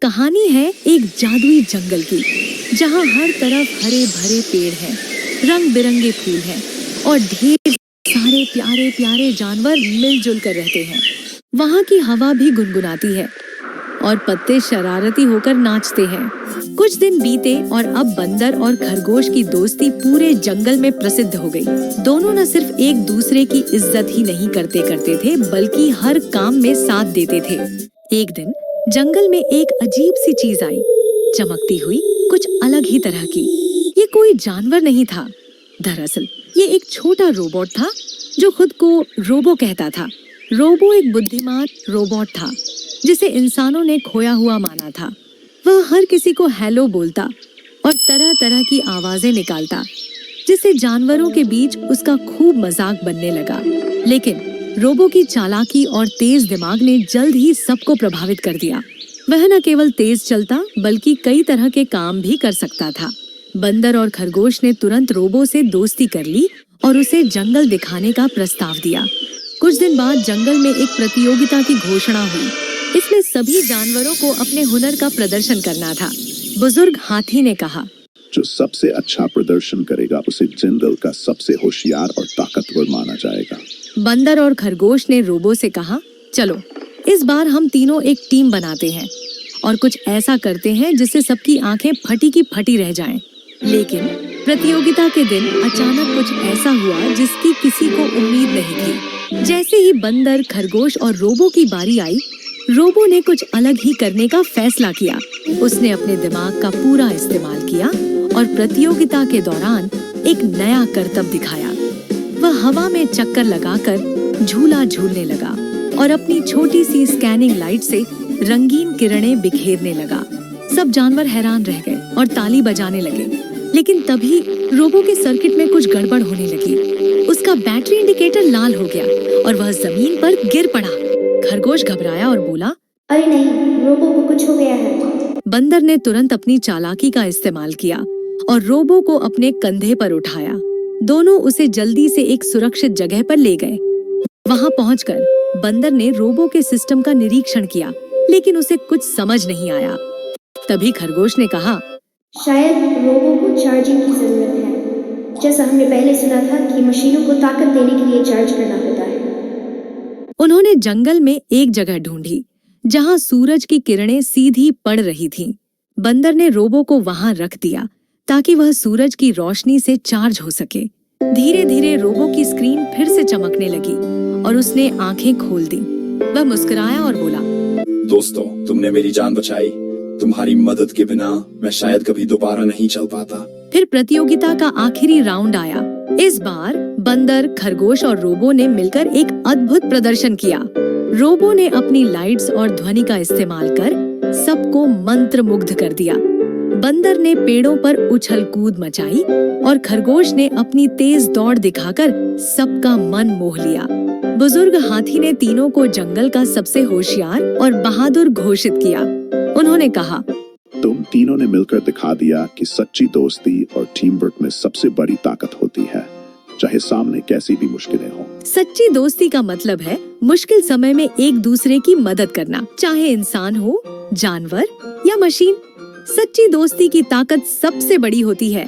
कहानी है एक जादुई जंगल की, जहाँ हर तरफ हरे भरे पेड़ हैं, रंग बिरंगे फूल हैं और ढेर सारे प्यारे प्यारे जानवर मिलजुल कर रहते हैं। वहाँ की हवा भी गुनगुनाती है और पत्ते शरारती होकर नाचते हैं। कुछ दिन बीते और अब बंदर और खरगोश की दोस्ती पूरे जंगल में प्रसिद्ध हो गई। दोनों न सिर्फ एक दूसरे की इज्जत ही नहीं करते थे, बल्कि हर काम में साथ देते थे। एक दिन जंगल में एक अजीब सी चीज आई, चमकती हुई, कुछ अलग ही तरह की। ये कोई जानवर नहीं था, दरअसल ये एक छोटा रोबोट था जो खुद को रोबो कहता था। रोबो एक बुद्धिमान रोबोट था जिसे इंसानों ने खोया हुआ माना था। वह हर किसी को हेलो बोलता और तरह तरह की आवाजें निकालता, जिससे जानवरों के बीच उसका खूब मजाक बनने लगा। लेकिन रोबो की चालाकी और तेज दिमाग ने जल्द ही सबको प्रभावित कर दिया। वह न केवल तेज चलता बल्कि कई तरह के काम भी कर सकता था। बंदर और खरगोश ने तुरंत रोबो से दोस्ती कर ली और उसे जंगल दिखाने का प्रस्ताव दिया। कुछ दिन बाद जंगल में एक प्रतियोगिता की घोषणा हुई। इसमें सभी जानवरों को अपने हुनर का प्रदर्शन करना था। बुजुर्ग हाथी ने कहा, जो सबसे अच्छा प्रदर्शन करेगा उसे जंगल का सबसे होशियार और ताकतवर माना जाएगा। बंदर और खरगोश ने रोबो से कहा, चलो इस बार हम तीनों एक टीम बनाते हैं और कुछ ऐसा करते हैं जिससे सबकी आंखें फटी की फटी रह जाएं। लेकिन प्रतियोगिता के दिन अचानक कुछ ऐसा हुआ जिसकी किसी को उम्मीद नहीं थी। जैसे ही बंदर, खरगोश और रोबो की बारी आई, रोबो ने कुछ अलग ही करने का फैसला किया। उसने अपने दिमाग का पूरा इस्तेमाल किया और प्रतियोगिता के दौरान एक नया करतब दिखाया। वह हवा में चक्कर लगाकर झूला झूलने लगा और अपनी छोटी सी स्कैनिंग लाइट से रंगीन किरणें बिखेरने लगा। सब जानवर हैरान रह गए और ताली बजाने लगे। लेकिन तभी रोबो के सर्किट में कुछ गड़बड़ होने लगी। उसका बैटरी इंडिकेटर लाल हो गया और वह जमीन पर गिर पड़ा। खरगोश घबराया और बोला, अरे नहीं, रोबो को कुछ हो गया है। बंदर ने तुरंत अपनी चालाकी का इस्तेमाल किया और रोबो को अपने कंधे पर उठाया। दोनों उसे जल्दी से एक सुरक्षित जगह पर ले गए। वहां पहुंचकर बंदर ने रोबो के सिस्टम का निरीक्षण किया, लेकिन उसे कुछ समझ नहीं आया। तभी खरगोश ने कहा, शायद रोबो को चार्जिंग की जरूरत है। जैसा हमने पहले सुना था कि मशीनों को ताकत देने के लिए चार्ज करना होता है। उन्होंने जंगल में एक जगह ढूंढी जहां सूरज की किरणें सीधी पड़ रही थीं। बंदर ने रोबो को वहां रख दिया ताकि वह सूरज की रोशनी से चार्ज हो सके। धीरे धीरे रोबो की स्क्रीन फिर से चमकने लगी और उसने आंखें खोल दी। वह मुस्कुराया और बोला, दोस्तों, तुमने मेरी जान बचाई। तुम्हारी मदद के बिना मैं शायद कभी दोबारा नहीं चल पाता। फिर प्रतियोगिता का आखिरी राउंड आया। इस बार बंदर, खरगोश और रोबो ने मिलकर एक अद्भुत प्रदर्शन किया। रोबो ने अपनी लाइट्स और ध्वनि का इस्तेमाल कर सबको मंत्रमुग्ध कर दिया। बंदर ने पेड़ों पर उछल कूद मचाई और खरगोश ने अपनी तेज दौड़ दिखाकर सबका मन मोह लिया। बुजुर्ग हाथी ने तीनों को जंगल का सबसे होशियार और बहादुर घोषित किया। उन्होंने कहा, तुम तीनों ने मिलकर दिखा दिया कि सच्ची दोस्ती और टीम वर्क में सबसे बड़ी ताकत होती है, चाहे सामने कैसी भी मुश्किलें हों। सच्ची दोस्ती का मतलब है मुश्किल समय में एक दूसरे की मदद करना, चाहे इंसान हो, जानवर या मशीन। सच्ची दोस्ती की ताकत सबसे बड़ी होती है।